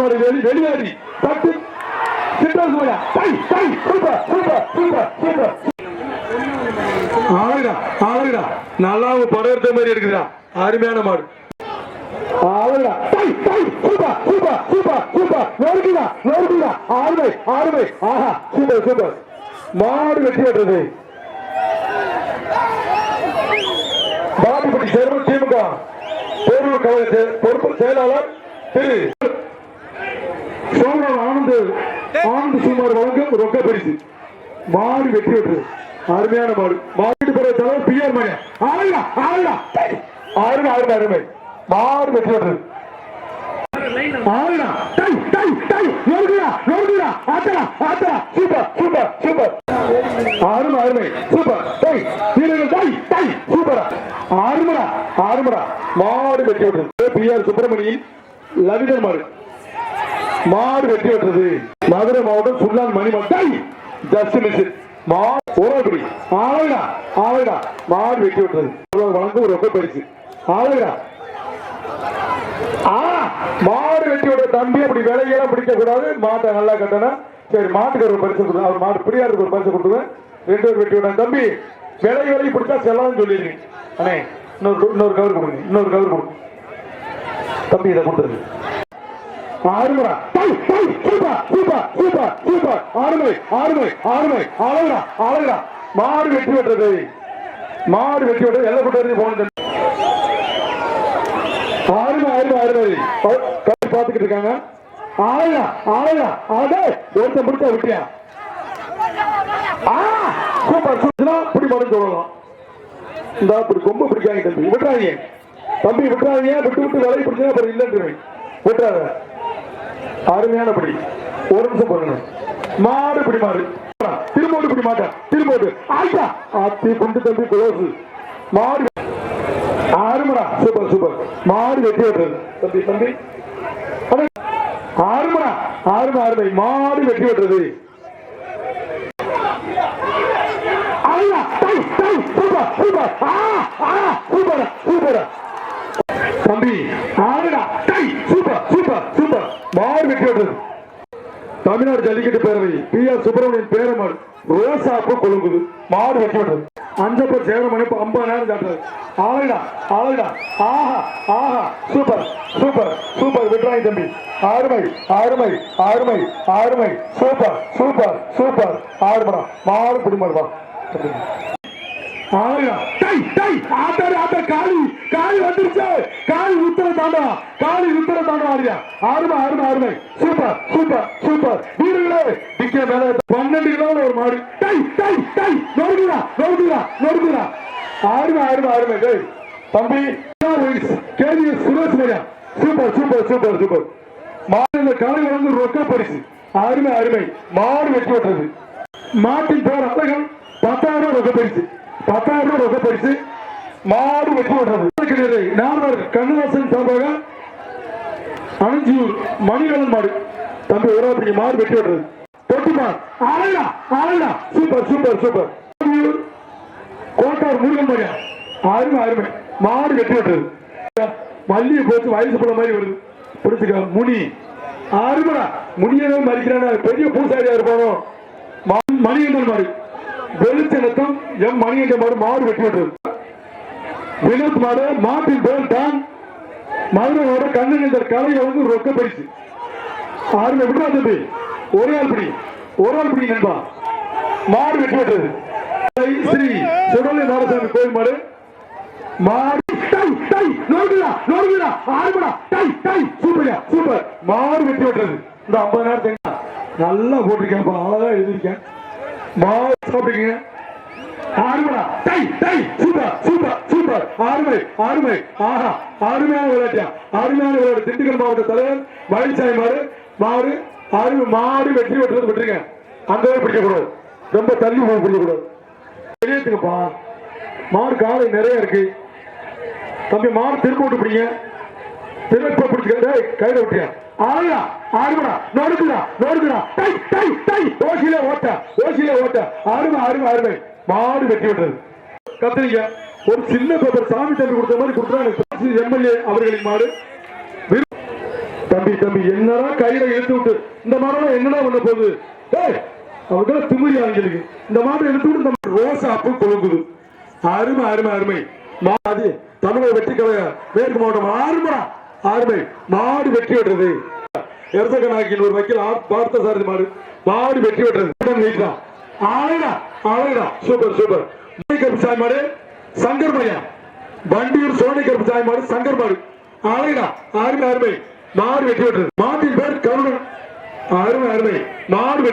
மாடு வெளியேறி தட்டு சிட்ரஸ் மாடா டை டை சூப்பர் சூப்பர் சூப்பர் சூப்பர் ஆளுடா ஆளுடா நல்லா படர்த்த மாதிரி இருக்குடா அருமையான மாடு ஆளுடா டை டை சூப்பர் சூப்பர் சூப்பர் சூப்பர் நோடுடா நோடுடா ஆறுமை ஆறுமை ஆஹா சூப்பர் சூப்பர் மாடு வெற்றி பெற்றது பாதிப்பட்டி சேர்மன் திமுக பேரூர் கழக பொறுப்பு செயலாளர் திரு சோழர் ஆனந்த் சுமார் வழங்கும் ரொக்க பரிசு மாடு வெற்றி பெற்றது அருமையான மாடு மாட்டு பிறகு தலைவர் பி ஆர் மணி ஆளுடா ஆளுடா ஆறுமை ஆறுமை அருமை மாடு வெற்றி பெற்றது ஆளுடா டை டை டை நோடுடா நோடுடா ஆத்தடா ஆத்தடா சூப்பர் சூப்பர் சூப்பர் ஆறுமை அருமை சூப்பர் டை வீரர்கள் டை டை சூப்பர் ஆறுமடா ஆறுமடா மாடு வெற்றி பெற்றது பி ஆர் சுப்பிரமணியன் லவிதர் மாடு மாடு வெற்றி பெற்றது மதுரை மாவட்டம் சுல்லான் மணிமட்டை ஜஸ்ட் மிஸ் மாடு ஆளுடா ஆளுடா மாடு வெற்றி பெற்றது வழங்கும் ஒரு ரொக்க பரிசு ஆளுடா மாடு வெற்றி விட தம்பி அப்படி விலையெல்லாம் பிடிக்க கூடாது மாட்டை நல்லா கட்டணும் சரி மாட்டுக்கு ஒரு பரிசு கொடுங்க அவர் மாட்டு பிரியாருக்கு ஒரு பரிசு கொடுத்துங்க 2 பேர் வெட்டி விட தம்பி விலை பிடிச்சா செல்லாம் சொல்லிடுங்க அண்ணே இன்னொரு கவர் கொடுங்க இன்னொரு கவர் கொடுங்க தம்பி இதை கொடுத்துருங்க ஆறுமுறை சூப்பர் சூப்பர் சூப்பர் சூப்பர் ஆறுமை ஆறுமை ஆறுமை ஆளுடா ஆளுடா மாடு வெற்றி பெற்றது மாடு வெற்றி பெற்றது எல்லாம் கூட்ட போன ஆறுமை ஆறுமை ஆறுமை பார்த்துக்கிட்டு இருக்காங்க ஆளுடா ஆளுடா ஆளே ஒருத்தன் பிடிச்சா விட்டியா சூப்பர் சூப்பர் பிடி மாடு சொல்லலாம் இந்த அப்படி ரொம்ப பிடிக்காங்க தம்பி விட்டுறாங்க தம்பி விட்டுறாங்க விட்டு விட்டு வேலையை பிடிச்சா அப்புறம் இல்லைன்னு விட்டுறாங்க அருமையான படி ஒரு நிமிஷம் போறேன் மாடு பிடி மாடு திரும்போடு பிடி மாட்டேன் திரும்போடு ஆயிட்டா ஆத்தி குண்டு தம்பி குளோசு மாடு ஆறுமடா சூப்பர் சூப்பர் மாடு வெட்டி விட்டுறது தம்பி தம்பி ஆறுமடா ஆறுமை ஆறுமை மாடு வெட்டி விட்டுறது சூப்பர் சூப்பர் சூப்பர் சூப்பர் தம்பி ஆறுடா டை சூப்பர் சூப்பர் சூப்பர் மாடு வெற்றி பெற்றது தமிழ்நாடு ஜல்லிக்கட்டு பேரவை பி ஆர் சுப்பிரமணியன் பேரமாடு ரோசாப்பு கொழுங்குது மாடு வெற்றி பெற்றது அஞ்சப்பர் சேரமணி 50,000 காட்டுறது ஆளுடா ஆளுடா ஆஹா ஆஹா சூப்பர் சூப்பர் சூப்பர் விட்டுறாங்க தம்பி ஆறுமை ஆறுமை ஆறுமை ஆறுமை சூப்பர் சூப்பர் சூப்பர் ஆறுமடா மாடு குடிமாடுவா காளி வந்துருச்சு காளி உத்தர தாண்டா காளி உத்தர தாண்டா ஆடியா ஆறுமை ஆறுமை ஆறுமை சூப்பர் சூப்பர் சூப்பர் வீரர்களே டிக்க மேல 12 கிலோ ஒரு மாடு டை டை டை நோடுடா நோடுடா நோடுடா ஆறுமை ஆறுமை ஆறுமை டேய் தம்பி KGs Suresh Maria super super super super மாடு இந்த காளி வந்து ரொக்க பரிசு அருமை அருமை மாடு வெற்றி பெற்றது மாட்டின் பேர் அழகன் 10,000 ரொக்க பரிசு 10,000 ரொக்க பரிசு மாடு வெற்றி பெற்றது நால்வர் கண்ணதாசன் சார்பாக அனஞ்சியூர் மணிகலன் மாடு தம்பி ஒரு மாடு வெற்றி பெற்றது தொட்டுமார் ஆளா ஆளா super super super Kottar Murugan Maria அருமை அருமை மாடு வெற்றி பெற்றது மல்லிகை போச்சு வயசு போல மாதிரி வருது பிடிச்சுக்க முனி அருமடா முனியவே மறிக்கிறான பெரிய பூசாரியா இருப்பானோ மணிகண்டன் மாடு வெளிச்சலத்தம் எம் மணிகண்டன் மாடு மாடு வெற்றி பெற்றது வினோத் மாடு மாட்டின் பேர் தான் மதுரையோட கண்ணன் கலை வந்து ரொக்க பரிசு ஆறுமை விடுறா தம்பி ஒரே ஆள் பிடி நண்பா மாடு வெற்றி பெற்றது ஸ்ரீ சுடலை நாரசாமி கோயில் மாடு மாடு சூப்பர் மாடு வெற்றி பெற்றது இந்த 50,000 நல்லா போட்டிருக்கேன் அழகா எழுதிருக்கேன் மாடு சாப்பிட்டீங்க ஆறுமடா டை டை சூப்பர் சூப்பர் சூப்பர் ஆறுமை ஆறுமை ஆஹா அருமையான விளையாட்டியா அருமையான விளையாட்டு திண்டுக்கல் மாவட்ட தலைவர் மயில்சாமி மாடு மாடு அருமை மாடு வெற்றி பெற்றது விட்டுருங்க அந்த பிடிக்க கூடாது ரொம்ப தள்ளி பிடிக்க கூடாது வெளியேற்றுங்கப்பா மாடு காலை நிறைய இருக்கு தம்பி மாடு திரும்ப விட்டு பிடிங்க திரும்ப பிடிச்சிக்க கையில விட்டியா ஆளுடா ஆறுமடா நோடுக்குடா நோடுக்குடா டை டை டை ஓசியில ஓட்ட அருமை அருமை அருமை மாடு வெற்றி பெற்றது கத்திரிக்க ஒரு சின்ன பேப்பர் சாமி தம்பி கொடுத்த மாதிரி கொடுத்தா எம்எல்ஏ அவர்களின் மாடு தம்பி தம்பி என்னடா கையில இழுத்து விட்டு இந்த மாடெல்லாம் என்னடா பண்ண போகுது? அவங்களுக்கு திமிரி ஆங்கிலுக்கு இந்த மாட்டை இழுத்து விட்டு நம்ம ரோசா அப்பு கொழுங்குது. அருமை அருமை அருமை மாடு தமிழக வெற்றி கழக மேற்கு மாவட்டம் அருமை மாடு வெற்றி பெற்றது. எரசகனாக்கில் ஒரு வக்கீல் பார்த்த சாரதி மாடு வெற்றி பெற்றது. ஆலைடா சூப்பர் சூப்பர். கருப்புசாமி மாடு சங்கர் மையா வண்டியூர் சோனி கருப்புசாமி மாடு சங்கர் மாடு ஆலைடா அருமை அருமை மாடு வெற்றி பெற்றது. மாட்டின் பேர் கருணன். அருமை அருமை மாடு